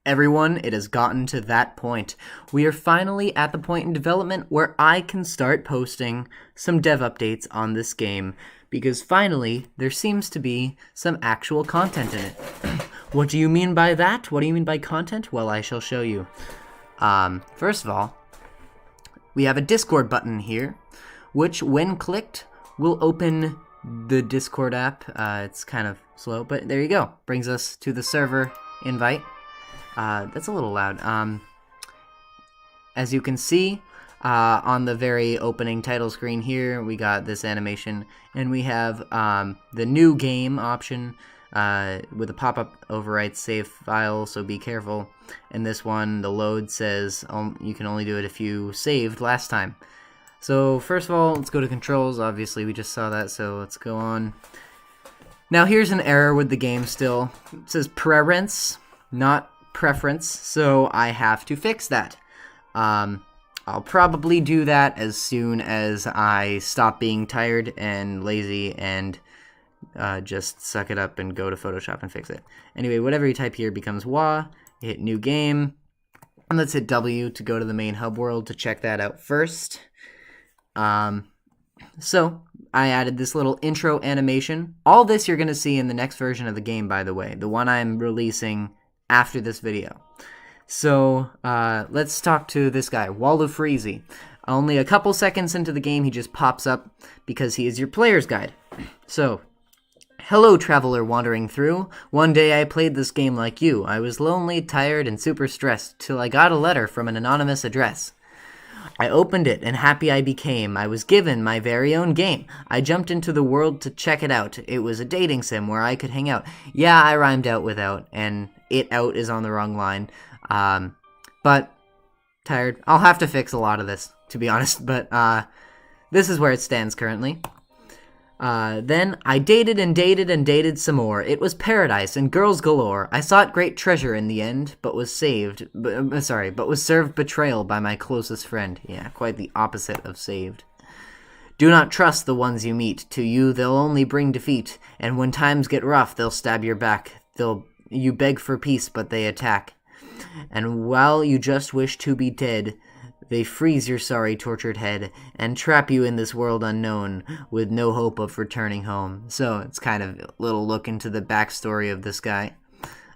Everyone, it has gotten to that point. We are finally at the point in development where I can start posting some dev updates on this game, because finally there seems to be some actual content in it. What do you mean by that? What do you mean by content? Well, I shall show you. First of all, we have a Discord button here, which when clicked will open the Discord app. It's kind of slow, but there you go. Brings us to the server invite. That's a little loud. As you can see, on the very opening title screen here, we got this animation, and we have the new game option with a pop-up overwrites save file, so be careful. And this one, the load says you can only do it if you saved last time. So first of all, let's go to controls. Obviously, we just saw that, so let's go on. Now here's an error with the game still. It says preference, not preference, so I have to fix that. I'll probably do that as soon as I stop being tired and lazy and just suck it up and go to Photoshop and fix it. Anyway, whatever you type here becomes WA. Hit new game, and let's hit W to go to the main hub world to check that out first. So I added this little intro animation. All this you're going to see in the next version of the game, by the way, the one I'm releasing after this video. So let's talk to this guy, Waluigi. Only a couple seconds into the game, he just pops up because he is your player's guide. So, hello, traveler wandering through. One day I played this game like you. I was lonely, tired, and super stressed till I got a letter from an anonymous address. I opened it, and happy I became. I was given my very own game. I jumped into the world to check it out. It was a dating sim where I could hang out. Yeah, I rhymed out with out, and it out is on the wrong line. But tired. I'll have to fix a lot of this, to be honest, but this is where it stands currently. Then I dated and dated and dated some more. It was paradise and girls galore. I sought great treasure in the end, but was served betrayal by my closest friend. Yeah, quite the opposite of saved. Do not trust the ones you meet. To you, they'll only bring defeat. And when times get rough, they'll stab your back. You beg for peace, but they attack. And while you just wish to be dead, they freeze your sorry, tortured head and trap you in this world unknown with no hope of returning home. So it's kind of a little look into the backstory of this guy.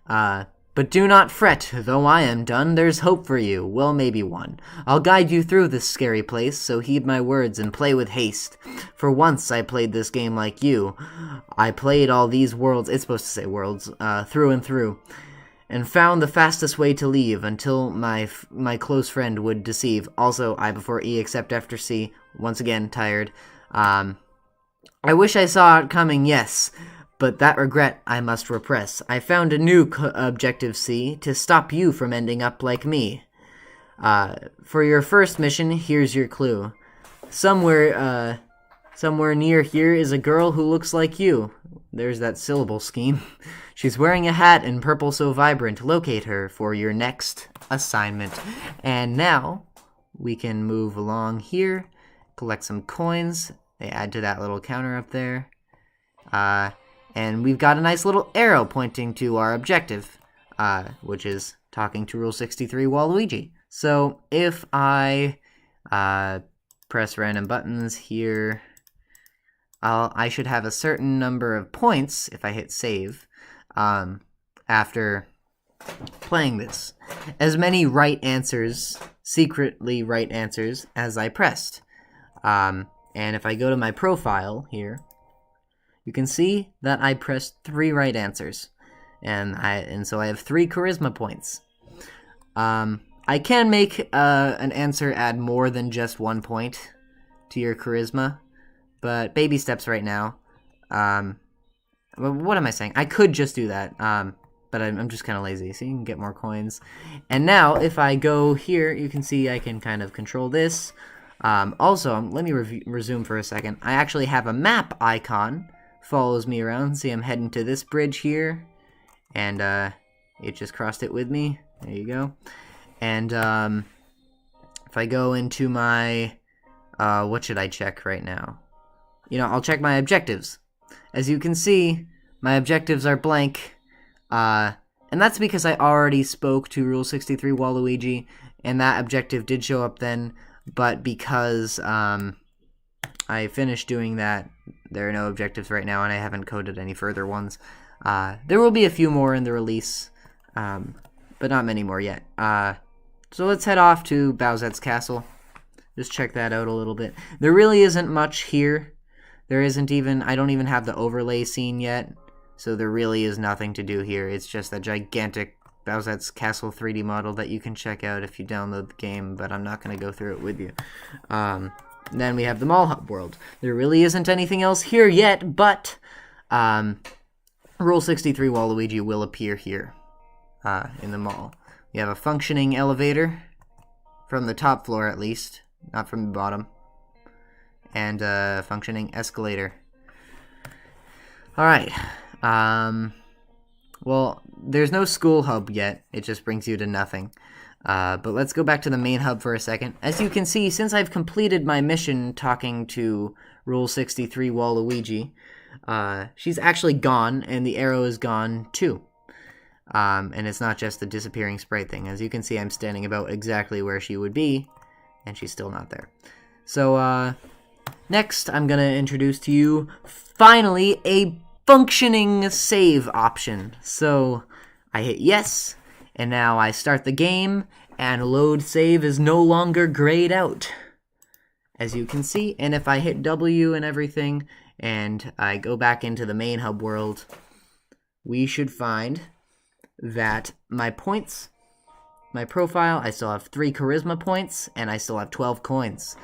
But do not fret, though I am done, there's hope for you. Well, maybe one. I'll guide you through this scary place, so heed my words and play with haste. For once I played this game like you. I played all these worlds, it's supposed to say worlds, through and through, and found the fastest way to leave until my close friend would deceive. Also, I before E except after C. Once again, tired. I wish I saw it coming, yes, but that regret I must repress. I found a new objective C to stop you from ending up like me. For your first mission, here's your clue. Somewhere near here is a girl who looks like you. There's that syllable scheme. She's wearing a hat in purple so vibrant. Locate her for your next assignment. And now we can move along here, collect some coins. They add to that little counter up there. And we've got a nice little arrow pointing to our objective, which is talking to Rule 63 Waluigi. So if I press random buttons here, I should have a certain number of points if I hit save after playing this. As many right answers, secretly right answers, as I pressed. And if I go to my profile here, you can see that I pressed 3 right answers. And so I have 3 charisma points. I can make an answer add more than just 1 point to your charisma, but baby steps right now. What am I saying? I could just do that, but I'm just kind of lazy, so you can get more coins. And now, if I go here, you can see I can kind of control this. Also, let me resume for a second. I actually have a map icon, follows me around. See, I'm heading to this bridge here, and it just crossed it with me. There you go. And if I go into my, what should I check right now? I'll check my objectives. As you can see, my objectives are blank, and And that's because I already spoke to Rule 63 Waluigi, and that objective did show up then, but because I finished doing that, there are no objectives right now, and I haven't coded any further ones. There will be a few more in the release, but not many more yet. So let's head off to Bowsette's Castle. Just check that out a little bit. There really isn't much here. There isn't even, I don't even have the overlay scene yet, so there really is nothing to do here. It's just a gigantic Bowsette's Castle 3D model that you can check out if you download the game, but I'm not going to go through it with you. Then we have the Mall Hub world. There really isn't anything else here yet, but Rule 63 Waluigi will appear here in the mall. We have a functioning elevator, from the top floor at least, not from the bottom, and a functioning escalator. Alright, well, there's no school hub yet, it just brings you to nothing. But let's go back to the main hub for a second. As you can see, since I've completed my mission talking to Rule 63 Waluigi, she's actually gone, and the arrow is gone too. And it's not just the disappearing sprite thing. As you can see, I'm standing about exactly where she would be, and she's still not there. So, next, I'm going to introduce to you, finally, a functioning save option. So, I hit yes, and now I start the game, and load save is no longer grayed out, as you can see. And if I hit W and everything, and I go back into the main hub world, we should find that my points, my profile, I still have 3 charisma points, and I still have 12 coins.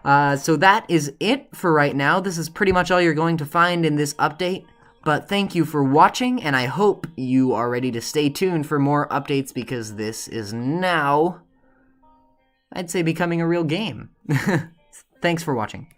So that is it for right now. This is pretty much all you're going to find in this update. But thank you for watching, and I hope you are ready to stay tuned for more updates, because this is now, I'd say, becoming a real game. Thanks for watching.